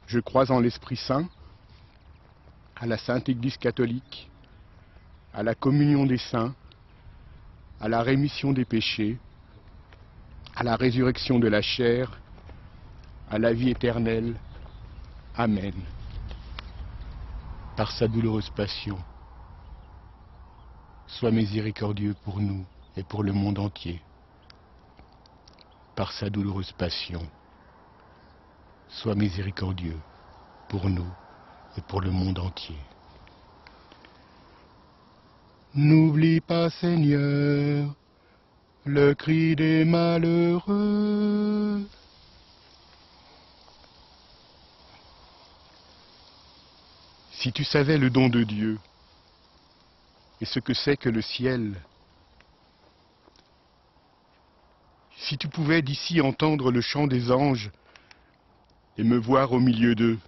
Je crois en l'Esprit Saint, à la Sainte Église catholique, à la communion des saints, à la rémission des péchés, à la résurrection de la chair, à la vie éternelle. Amen. Par sa douloureuse passion, sois miséricordieux pour nous et pour le monde entier. Par sa douloureuse passion, sois miséricordieux pour nous et pour le monde entier. N'oublie pas, Seigneur, le cri des malheureux. Si tu savais le don de Dieu et ce que c'est que le ciel, si tu pouvais d'ici entendre le chant des anges et me voir au milieu d'eux.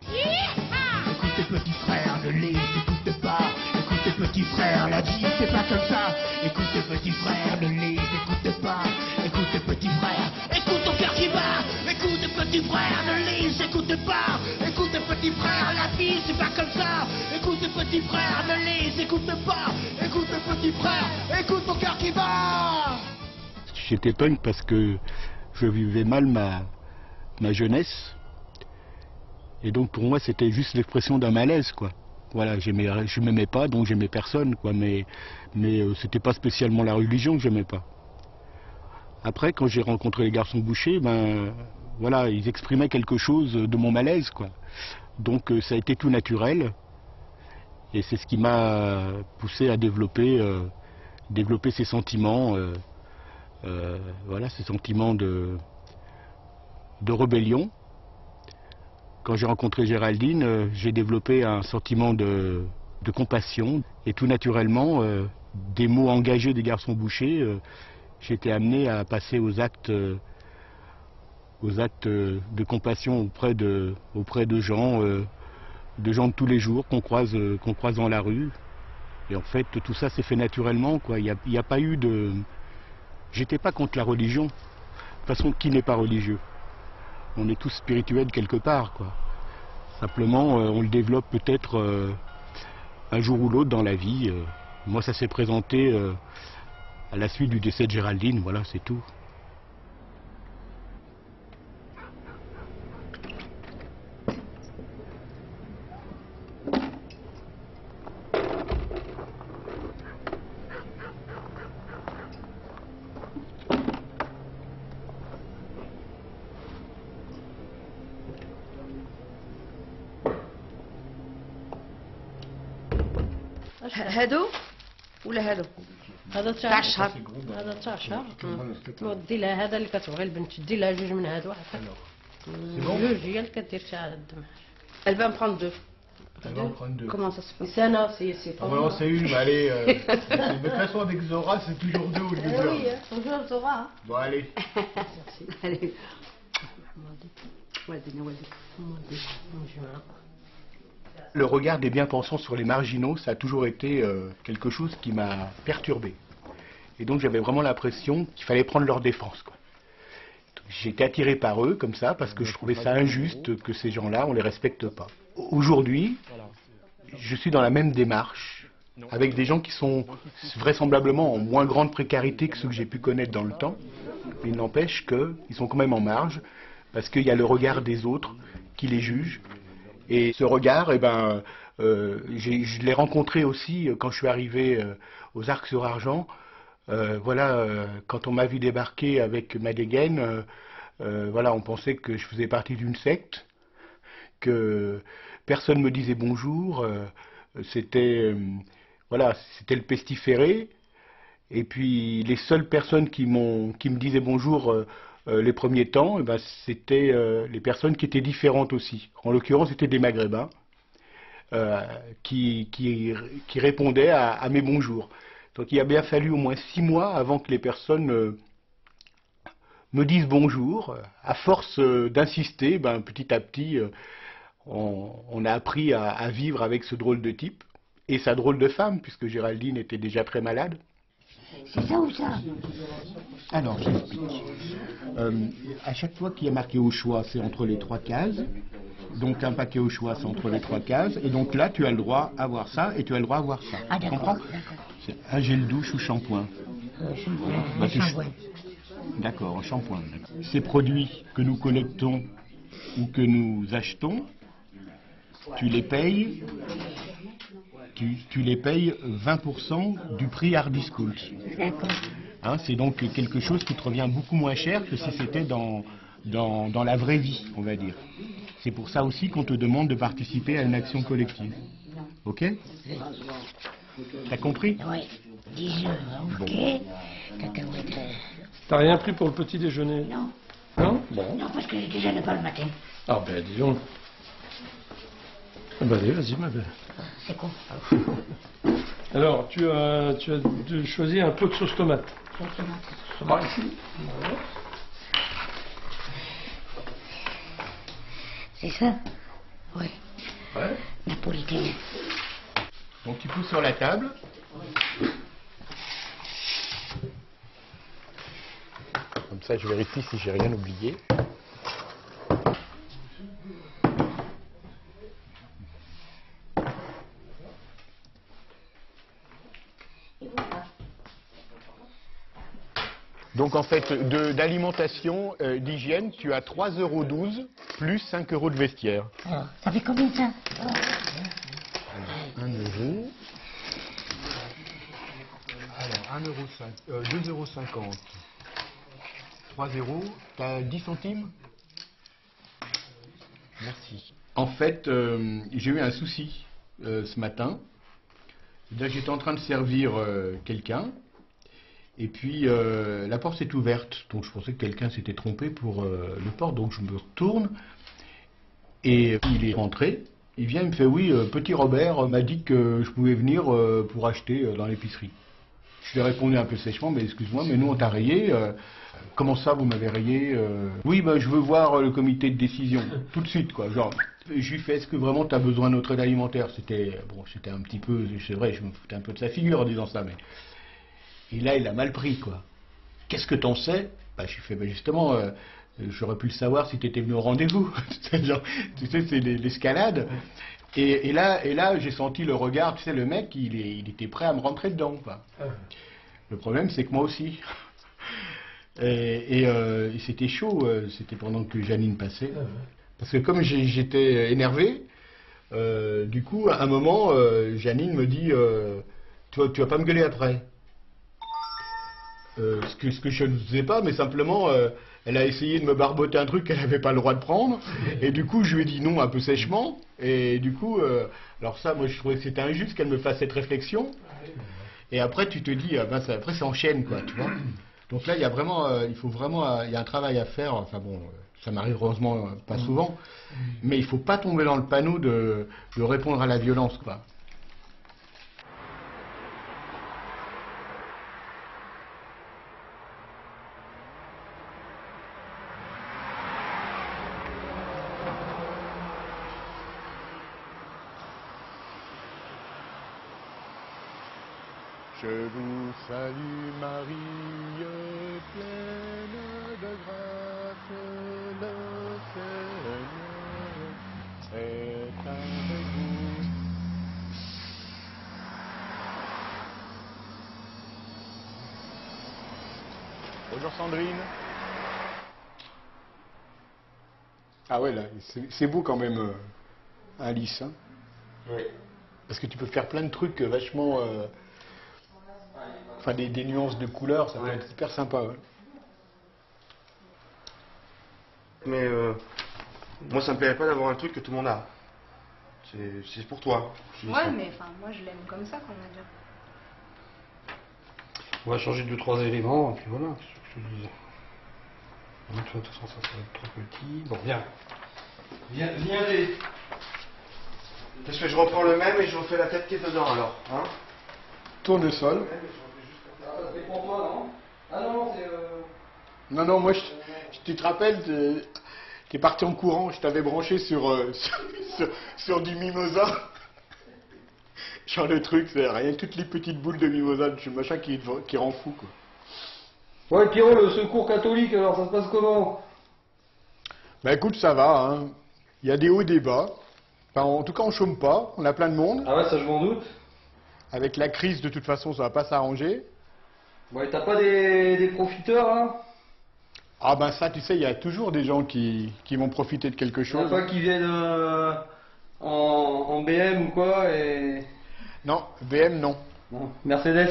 Écoutez petit frère, ne les écoute pas. Écoutez petit frère, la vie c'est pas comme ça. Écoutez petit frère, ne les écoute pas. Écoutez petit frère, écoute ton cœur qui bat. Écoutez petit frère, ne les écoute pas. Écoutez petit frère, la vie c'est pas comme ça. Écoutez petit frère, ne les écoute pas. Écoutez petit frère, écoute ton cœur qui bat. J'étais punk parce que je vivais mal ma jeunesse. Et donc pour moi c'était juste l'expression d'un malaise, quoi. Voilà, je m'aimais pas, donc j'aimais personne, quoi. Mais c'était pas spécialement la religion que j'aimais pas. Après, quand j'ai rencontré les garçons bouchers, ben voilà, ils exprimaient quelque chose de mon malaise, quoi. Donc ça a été tout naturel. Et c'est ce qui m'a poussé à développer ces sentiments, voilà, ces sentiments de rébellion. Quand j'ai rencontré Géraldine, j'ai développé un sentiment de compassion. Et tout naturellement, des mots engagés des garçons bouchers, j'ai été amené à passer aux actes de compassion auprès de gens de tous les jours qu'on croise dans la rue. Et en fait, tout ça s'est fait naturellement, quoi. Il n'y a pas eu de... J'étais pas contre la religion. De toute façon, qui n'est pas religieux? On est tous spirituels quelque part, quoi. Simplement, on le développe peut-être un jour ou l'autre dans la vie. Moi, ça s'est présenté à la suite du décès de Géraldine, voilà, c'est tout. هادو ولا هادو؟ هذا تاع الشهر. هذا تاع الشهر. ودي لها هذا اللي كتبغي البنت دي لها جوج من هادو واحد. جوج هي اللي كدير تاع الدم. Elle va en prendre deux. Elle va en prendre deux. Comment ça se passe? C'est non, c'est Vraiment, c'est une, mais allez. De toute façon, avec Zora, c'est toujours deux au lieu de Oui, toujours Zora. Bon, allez. Allez. Le regard des bien-pensants sur les marginaux, ça a toujours été quelque chose qui m'a perturbé. Et donc j'avais vraiment l'impression qu'il fallait prendre leur défense, quoi. J'étais attiré par eux comme ça parce que je trouvais ça injuste que ces gens-là, on les respecte pas. Aujourd'hui, je suis dans la même démarche avec des gens qui sont vraisemblablement en moins grande précarité que ceux que j'ai pu connaître dans le temps. Il n'empêche qu'ils sont quand même en marge parce qu'il y a le regard des autres qui les juge. Et ce regard, eh ben, je l'ai rencontré aussi quand je suis arrivé aux Arcs-sur-Argent. Voilà, quand on m'a vu débarquer avec ma dégaine, voilà, on pensait que je faisais partie d'une secte, que personne me disait bonjour, c'était voilà, c'était le pestiféré. Et puis les seules personnes qui me disaient bonjour les premiers temps, eh ben, c'était les personnes qui étaient différentes aussi. En l'occurrence, c'était des Maghrébins qui répondaient à mes bonjours. Donc il a bien fallu au moins 6 mois avant que les personnes me disent bonjour. À force d'insister, ben, petit à petit, on a appris à vivre avec ce drôle de type et sa drôle de femme, puisque Géraldine était déjà très malade. C'est ça ou ça? Alors, j'explique. À chaque fois qu'il y a marqué au choix, c'est entre les 3 cases. Donc un paquet au choix, c'est entre les 3 cases. Et donc là, tu as le droit à voir ça et tu as le droit à voir ça. Ah, Tu d'accord, comprends? d'accord. C'est un gel douche ou shampoing. Bah, tu- Shampoing. D'accord, un shampoing. D'accord. Ces produits que nous collectons ou que nous achetons, tu les payes, tu les payes 20% du prix hard discount. D'accord. Hein, c'est donc quelque chose qui te revient beaucoup moins cher que si c'était dans la vraie vie, on va dire. C'est pour ça aussi qu'on te demande de participer à une action collective. Ok? T'as compris? Oui. 10 heures, ok. Cacahuètes. T'as rien pris pour le petit déjeuner? Non. Non? Bon. Non, parce que je déjeune pas le matin. Ah ben dis donc. Ah ben allez, vas-y ma belle. C'est con. Alors, tu as choisi un pot de sauce tomate. Ah, ici. C'est ça? Oui. Ouais. Napolitain. Donc tu pousses sur la table. Comme ça, je vérifie si j'ai rien oublié. Donc en fait, d'alimentation, d'hygiène, tu as 3,12 € plus 5 € de vestiaire. Alors, ça fait combien ça? 1 euro. Alors 2,50 €. 3 €. T'as 10 centimes? Merci. En fait, j'ai eu un souci ce matin. Là, j'étais en train de servir quelqu'un. Et puis, la porte s'est ouverte. Donc, je pensais que quelqu'un s'était trompé pour le porte. Donc, je me retourne. Et il est rentré. Il vient, il me fait, oui, petit Robert m'a dit que je pouvais venir pour acheter dans l'épicerie. Je lui ai répondu un peu sèchement, mais excuse-moi, mais nous, on t'a rayé. Comment ça, vous m'avez rayé? Oui, ben, je veux voir le comité de décision. Tout de suite, quoi. Genre, je lui fais, est-ce que vraiment tu as besoin de notre aide alimentaire? C'était, bon, c'était un petit peu, c'est vrai, je me foutais un peu de sa figure en disant ça, mais... Et là, il a mal pris, quoi. Qu'est-ce que t'en sais? Bah, je lui fais, bah, justement, j'aurais pu le savoir si t'étais venu au rendez-vous. Genre, tu sais, c'est l'escalade. Et là, j'ai senti le regard, tu sais, le mec, il était prêt à me rentrer dedans, quoi. Le problème, c'est que moi aussi. Et c'était chaud, c'était pendant que Janine passait. Parce que comme j'étais énervé, du coup, à un moment, Janine me dit, tu vas pas me gueuler après. Ce que je ne faisais pas, mais simplement, elle a essayé de me barboter un truc qu'elle n'avait pas le droit de prendre, et du coup, je lui ai dit non un peu sèchement, et du coup, alors ça, moi, je trouvais que c'était injuste qu'elle me fasse cette réflexion, et après, tu te dis, ben, après, ça enchaîne, quoi, tu vois. Donc là, il y a vraiment, il faut vraiment, il y a un travail à faire, enfin bon, ça m'arrive heureusement pas souvent, mais il faut pas tomber dans le panneau de répondre à la violence, quoi. Je vous salue Marie, pleine de grâce, le Seigneur est avec vous. Bonjour Sandrine. Ah ouais, là, c'est beau quand même, Alice. Hein, oui. Parce que tu peux faire plein de trucs vachement... Enfin, des nuances de couleurs, ça peut être super sympa. Ouais. Mais moi, ça me plairait pas d'avoir un truc que tout le monde a. C'est pour toi. Ouais, mais enfin, moi, je l'aime comme ça, qu'on va dire. On va changer 2-3 éléments, et puis voilà, c'est ce que je te disais. De toute façon, ça va être trop petit. Bon, viens. Viens, allez. Parce que je reprends le même et je refais la tête qui est dedans, alors. Hein, Tourne le sol. C'est pour toi, non? Ah non, c'est... Non, moi, tu te rappelles, t'es parti en courant, je t'avais branché sur du mimosa. Genre le truc, c'est rien que toutes les petites boules de mimosa, du machin qui rend fou, quoi. Ouais, Pierrot, le secours catholique, alors ça se passe comment? Bah écoute, ça va, hein. Il y a des hauts et des bas. Enfin, en tout cas, on chôme pas. On a plein de monde. Ah ouais, ça je m'en doute. Avec la crise, de toute façon, ça va pas s'arranger. Bon, et t'as pas des profiteurs, là? Ah ben ça, tu sais, il y a toujours des gens qui vont profiter de quelque Y'en a chose. pas qui viennent en BM ou quoi et... Non, BM, non. Non, Mercedes.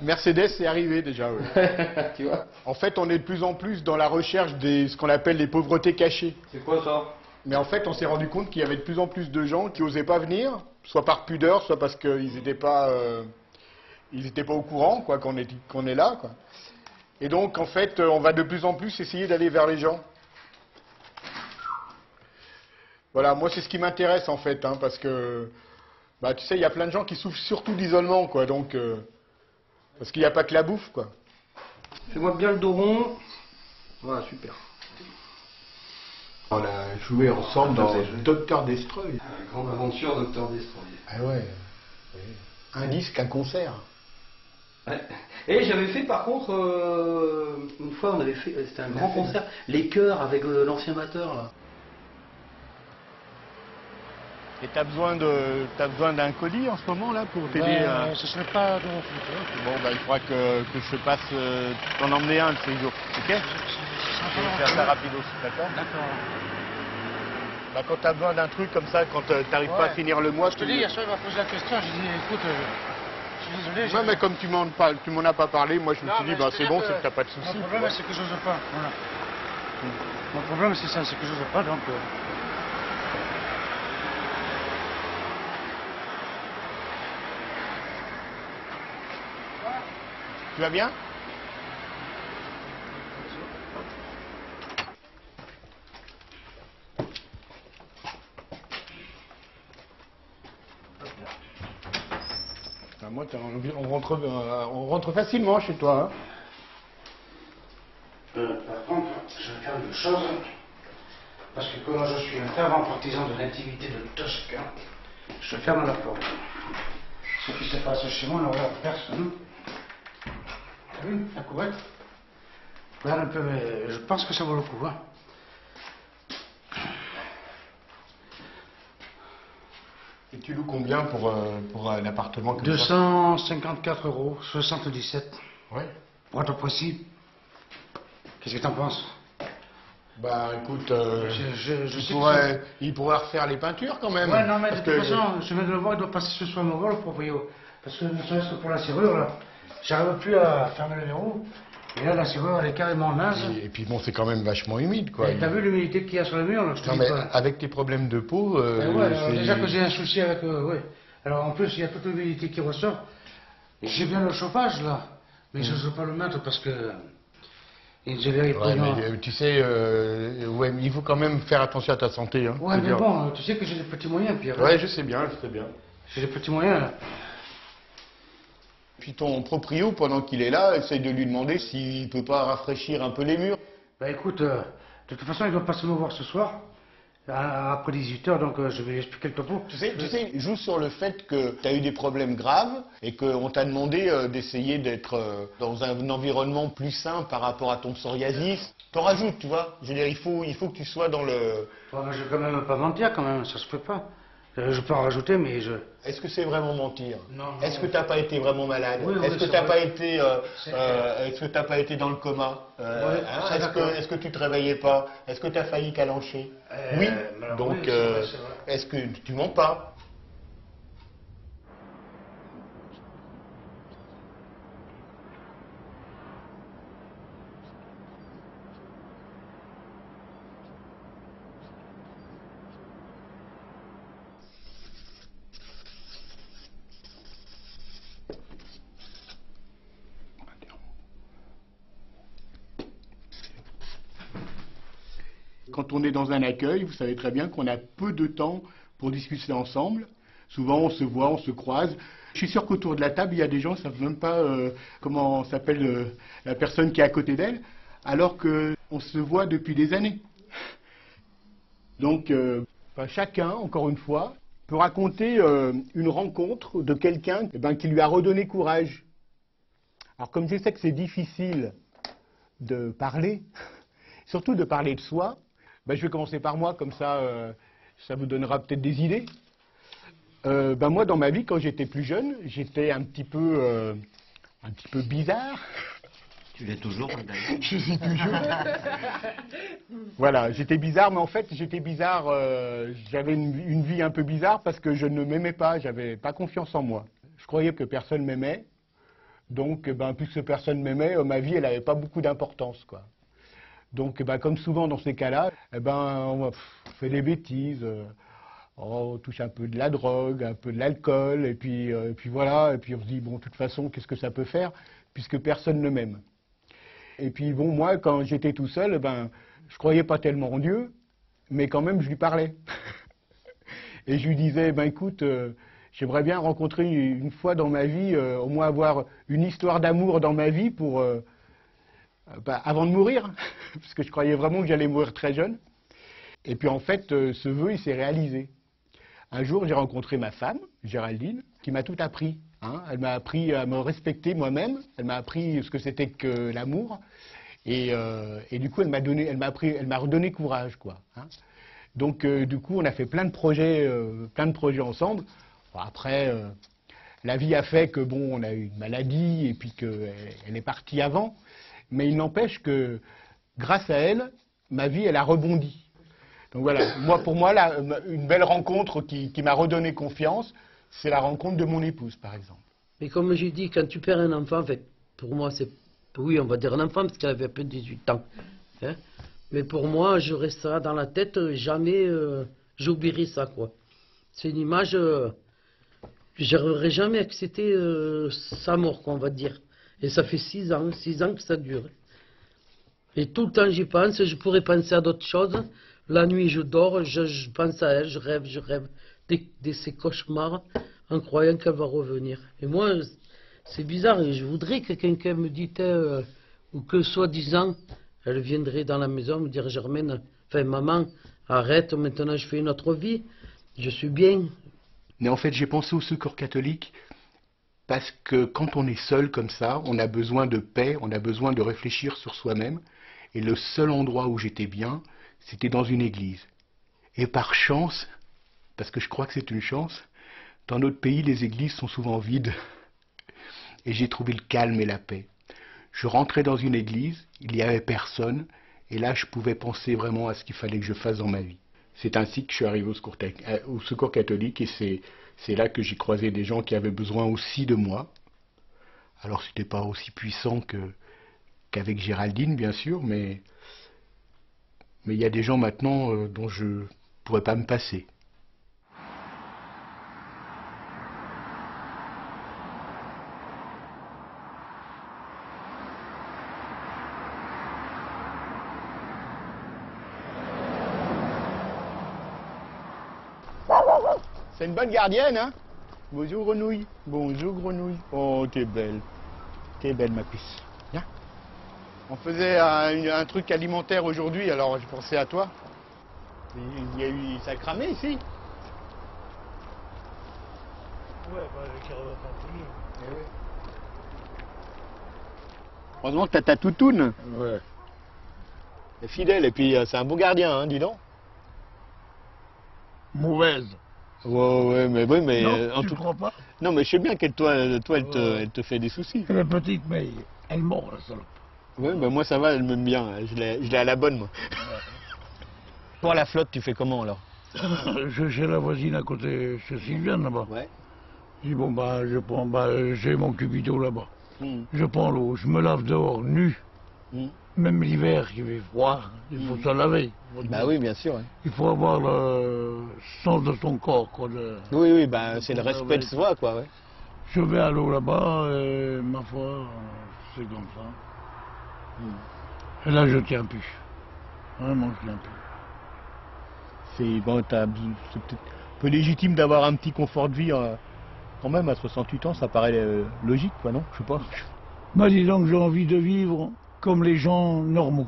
Mercedes, c'est arrivé déjà, ouais. Tu vois? En fait, on est de plus en plus dans la recherche de ce qu'on appelle les pauvretés cachées. C'est quoi ça? Mais en fait, on s'est rendu compte qu'il y avait de plus en plus de gens qui n'osaient pas venir, soit par pudeur, soit parce qu'ils n'étaient pas, au courant quoi, qu'on est là. Quoi. Et donc, en fait, on va de plus en plus essayer d'aller vers les gens. Voilà, moi, c'est ce qui m'intéresse, en fait, hein, parce que, bah, tu sais, il y a plein de gens qui souffrent surtout d'isolement, quoi, donc, parce qu'il n'y a pas que la bouffe, quoi. Fais-moi bien le dos rond. Voilà, super. On a joué ensemble dans Docteur Destroy. Grande aventure, Docteur Destroy. Ah ouais. Un disque, un concert. Ouais. Et j'avais fait par contre, une fois on avait fait, c'était un grand concert, les chœurs avec l'ancien batteur là. Et t'as besoin d'un colis en ce moment là pour t'aider Ce serait pas de refus. Bon bah il faudra que je passe t'en emmener un de ces jours, ok? Je vais faire ça rapidos, d'accord? D'accord. Bah quand t'as besoin d'un truc comme ça, quand t'arrives pas à finir le mois, Je te dis, hier soir, il m'a posé la question, j'ai dit, écoute, je suis désolé. Ouais, mais comme tu m'en as pas parlé, moi je me suis dit, bah c'est bon, c'est que t'as pas de soucis. Mon problème, c'est que j'ose pas, voilà. Mon problème, c'est ça, c'est que j'ose pas, donc... Tu vas bien? Moi, on rentre facilement chez toi. Hein. Par contre, je vais faire une chose, parce que comme je suis un fervent partisan de l'intimité de Tosca, je ferme la porte. Ce qui se passe chez moi n'aura personne. T'as vu la couverte? Regarde un peu, mais je pense que ça vaut le coup. Hein. Et tu loues combien pour un appartement comme 254 € 77. Ouais. Pour être précis. Qu'est-ce que t'en penses? Bah écoute, je sais il pourrait refaire les peintures quand même. Ouais, non, mais de parce toute que- façon, je viens de le voir, il doit passer ce soir me voir, le proprio. Parce que ne serait-ce que pour la serrure, là, j'arrive plus à fermer le verrou. Et là, la serrure, elle est carrément naze. Et puis bon, c'est quand même vachement humide, quoi. Et t'as vu l'humidité qu'il y a sur le mur, là, je te Non dis mais pas. avec tes problèmes de peau, Ben ouais, alors, c'est- déjà que j'ai un souci avec... ouais. Alors en plus, il y a toute l'humidité qui ressort. Et j'ai bien le chauffage, là. Mais je ne veux pas le mettre parce que... Et je vais Ouais, mais tu sais, ouais, mais il faut quand même faire attention à ta santé. Hein, ouais, c'est mais bien. bon, tu sais que j'ai des petits moyens, Pierre. Ouais, je sais bien, je sais bien. J'ai des petits moyens, là. Puis ton proprio, pendant qu'il est là, essaye de lui demander s'il peut pas rafraîchir un peu les murs. Bah écoute, de toute façon, il doit passer me voir ce soir, après 18h, donc je vais lui expliquer le topo. Tu sais, joue sur le fait que tu as eu des problèmes graves et qu'on t'a demandé d'essayer d'être dans un environnement plus sain par rapport à ton psoriasis. T'en rajoutes, tu vois. Je veux dire, il faut que tu sois dans le... Ouais, mais je vais quand même pas mentir, quand même, ça se fait pas. Je peux en rajouter, mais je... Est-ce que c'est vraiment mentir? Non. Est-ce que t'as pas été vraiment malade? Oui, oui, Est-ce que c'est t'as vrai. pas été, est-ce que t'as pas été dans le coma? ça, d'accord. Est-ce que tu te réveillais pas? Est-ce que t'as failli calancher? Oui. alors Donc, oui, c'est vrai, c'est vrai. est-ce que tu mens pas? Quand on est dans un accueil, vous savez très bien qu'on a peu de temps pour discuter ensemble. Souvent, on se voit, on se croise. Je suis sûr qu'autour de la table, il y a des gens qui ne savent même pas comment s'appelle la personne qui est à côté d'elle, alors qu'on se voit depuis des années. Donc, chacun, encore une fois, peut raconter une rencontre de quelqu'un qui lui a redonné courage. Alors, comme je sais que c'est difficile de parler, surtout de parler de soi, je vais commencer par moi, comme ça, ça vous donnera peut-être des idées. Moi, dans ma vie, quand j'étais plus jeune, j'étais un petit peu bizarre. Tu l'es toujours, d'ailleurs. Je suis toujours. Voilà, j'étais bizarre, mais en fait, j'étais bizarre. J'avais une vie un peu bizarre parce que je ne m'aimais pas, j'avais pas confiance en moi. Je croyais que personne m'aimait, donc, puisque personne m'aimait, ma vie, elle n'avait pas beaucoup d'importance, quoi. Donc, comme souvent dans ces cas-là, on fait des bêtises. On touche un peu de la drogue, un peu de l'alcool, et puis voilà, et puis on se dit, bon, de toute façon, qu'est-ce que ça peut faire, puisque personne ne m'aime. Et puis bon, moi, quand j'étais tout seul, je croyais pas tellement en Dieu, mais quand même, je lui parlais. Et je lui disais, écoute, j'aimerais bien rencontrer une fois dans ma vie, au moins avoir une histoire d'amour dans ma vie pour, avant de mourir, parce que je croyais vraiment que j'allais mourir très jeune. Et puis en fait, ce vœu, il s'est réalisé. Un jour, j'ai rencontré ma femme, Géraldine, qui m'a tout appris. Elle m'a appris à me respecter moi-même, elle m'a appris ce que c'était que l'amour, et du coup, elle m'a redonné courage, quoi. Donc, du coup, on a fait plein de projets ensemble. Bon, après, la vie a fait que, bon, on a eu une maladie, et puis qu'elle est partie avant, mais il n'empêche que, grâce à elle, ma vie, elle a rebondi. Donc voilà, pour moi, là, une belle rencontre qui m'a redonné confiance, c'est la rencontre de mon épouse, par exemple. Mais comme j'ai dit, quand tu perds un enfant, en fait, pour moi, c'est... Oui, on va dire un enfant, parce qu'elle avait à peine 18 ans. Mais pour moi, je resterai dans la tête, jamais j'oublierai ça, quoi. C'est une image... je n'aurais jamais accepté sa mort, quoi, on va dire. Et ça fait 6 ans que ça dure. Et tout le temps, j'y pense, je pourrais penser à d'autres choses. La nuit, je dors, je pense à elle, je rêve de ces cauchemars en croyant qu'elle va revenir. Et moi, c'est bizarre, et je voudrais que quelqu'un me dise, ou que soi-disant, elle viendrait dans la maison me dire, Germaine, maman, arrête, maintenant je fais une autre vie, je suis bien. Mais en fait, j'ai pensé au Secours catholique parce que quand on est seul comme ça, on a besoin de paix, on a besoin de réfléchir sur soi-même. Et le seul endroit où j'étais bien, c'était dans une église. Et par chance, parce que je crois que c'est une chance, dans notre pays, les églises sont souvent vides. Et j'ai trouvé le calme et la paix. Je rentrais dans une église, il n'y avait personne, et là, je pouvais penser vraiment à ce qu'il fallait que je fasse dans ma vie. C'est ainsi que je suis arrivé au Secours catholique, et c'est là que j'ai croisé des gens qui avaient besoin aussi de moi. Alors, c'était pas aussi puissant qu'avec Géraldine, bien sûr, mais il y a des gens maintenant dont je ne pourrais pas me passer. C'est une bonne gardienne, hein? Bonjour, grenouille. Bonjour, grenouille. Oh, t'es belle. T'es belle, ma puce. Viens. On faisait un truc alimentaire aujourd'hui, alors j'ai pensé à toi. Ça a cramé ici. Ouais, le carreau va pas. Heureusement que t'as ta toutoune. Ouais. Elle est fidèle, et puis c'est un beau gardien, hein, dis donc. Mauvaise. Ouais, mais Non, en tu tout crois pas? Non, mais je sais bien qu'elle elle te fait des soucis. Elle est petite, mais elle mord, la salope. Ouais, moi ça va, elle m'aime bien. Je l'ai à la bonne, moi. Toi, la flotte, tu fais comment alors? Je suis chez la voisine à côté, chez Sylviane là-bas. Ouais. Je dis bon je prends, j'ai mon cubido là-bas. Je prends l'eau, je me lave dehors, nu. Même l'hiver, il fait froid, il faut se laver. Bah oui, bien sûr. Ouais. Il faut avoir le sens de son corps, quoi. Oui, c'est le respect de soi, quoi. Ouais. Je vais à l'eau là-bas, et ma foi, c'est comme ça. Et là, je tiens plus. Vraiment, je tiens plus. C'est peut-être un peu légitime d'avoir un petit confort de vie quand même à 68 ans, ça paraît logique, quoi, non? Je sais pas. Bah, dis donc, j'ai envie de vivre comme les gens normaux.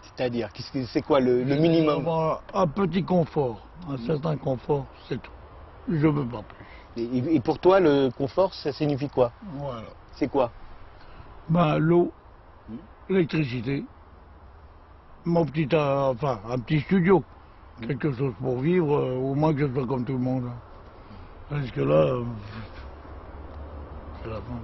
C'est-à-dire, c'est quoi le minimum? Un petit confort, un certain confort, c'est tout. Je veux pas plus. Et pour toi, le confort, ça signifie quoi? Voilà. C'est quoi? Bah, l'eau, l'électricité, mon petit, enfin, un petit studio. Quelque chose pour vivre, au moins que je sois comme tout le monde. Parce que là, c'est la fin.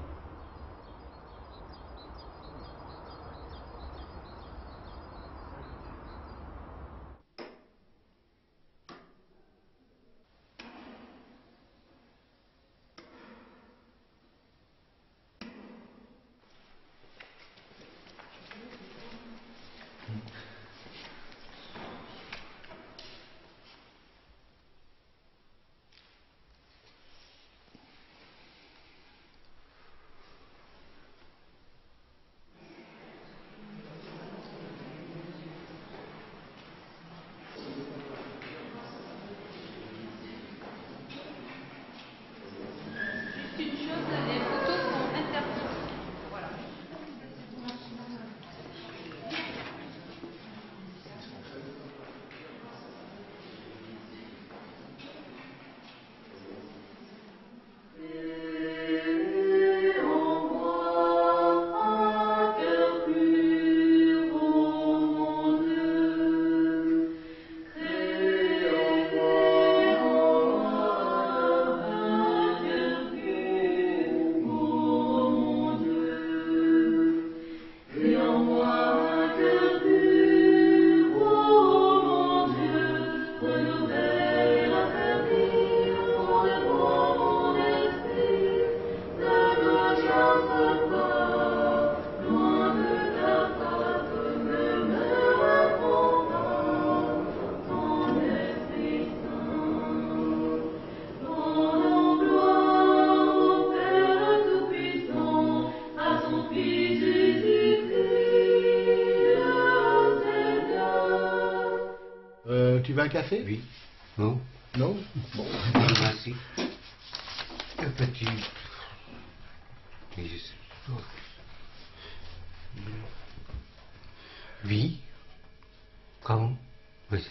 Tu veux un café? Oui. Non. Non? Bon. Merci. Un petit. Oui. Comment? Oui.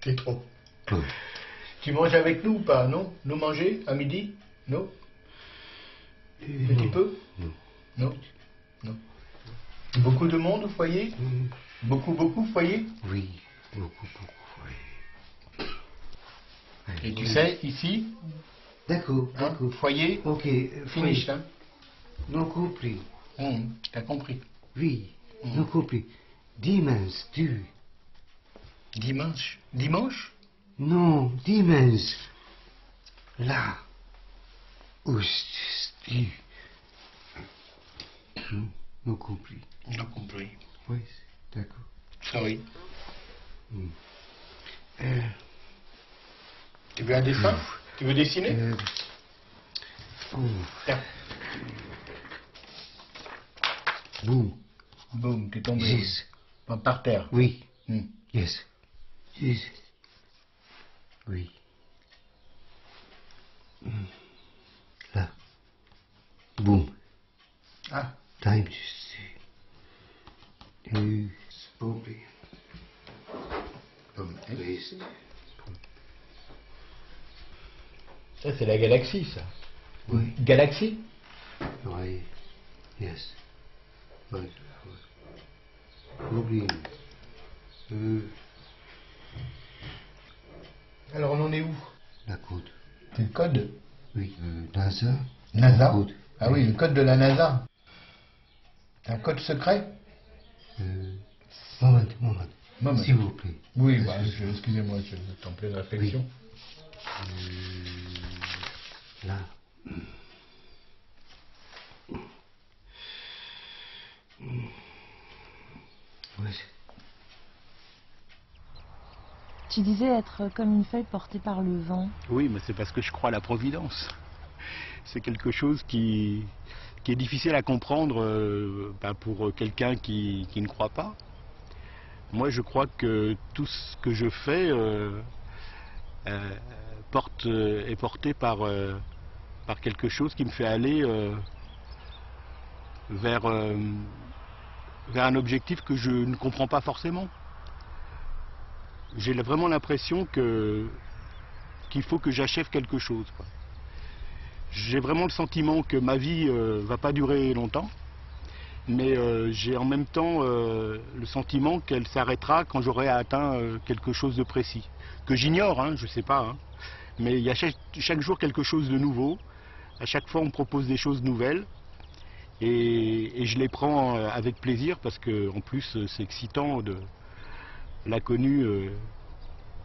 T'es trop. Oui. Tu manges avec nous ou pas? Non? Nous manger à midi? Non? Un petit peu? Non. Non? Non. Beaucoup de monde au foyer? Beaucoup au foyer? Oui. Beaucoup. Oui. Et tu sais, ici, D'accord, hein, d'accord. foyer, Ok, finish, hein? Non compris. T'as compris. Oui, non compris. Dimanche, tu. Dimanche? Dimanche? Non, dimanche. Là. Où tu. Non compris. Non compris. Oui, d'accord. Sorry. Tu veux un dessin? Tu veux dessiner? Tiens. Boum. Boum, t'es tombé. Yes. Par terre. Oui. Yes. Yes. Oui. Là. Boum. Ah. Time to see. Boum. Boum. Yes. Ça, c'est la galaxie, ça. Oui. Galaxie? Oui. Yes. Oui. Problème. Alors, on en est où? La code. Le code? Oui. NASA. NASA? Code. Ah oui, le code de la NASA. Un code secret? Moment. S'il vous plaît. Oui, bah, excusez-moi, je suis en pleine réflexion. Là. Oui. Tu disais être comme une feuille portée par le vent. Oui, mais c'est parce que je crois à la providence. C'est quelque chose qui est difficile à comprendre pour quelqu'un qui ne croit pas. Moi, je crois que tout ce que je fais est porté par quelque chose qui me fait aller vers un objectif que je ne comprends pas forcément. J'ai vraiment l'impression qu'il faut que j'achève quelque chose, quoi. J'ai vraiment le sentiment que ma vie va pas durer longtemps mais j'ai en même temps le sentiment qu'elle s'arrêtera quand j'aurai atteint quelque chose de précis. Que j'ignore, hein, je ne sais pas, hein, mais il y a chaque jour quelque chose de nouveau. À chaque fois, on me propose des choses nouvelles. Et je les prends avec plaisir parce que en plus c'est excitant, l'inconnu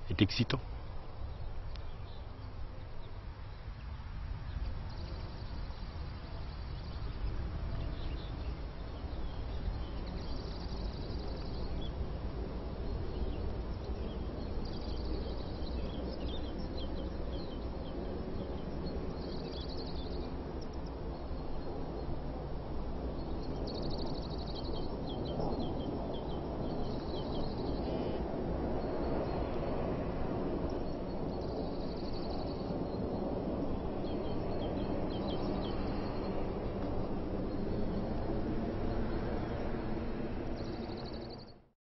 est excitant.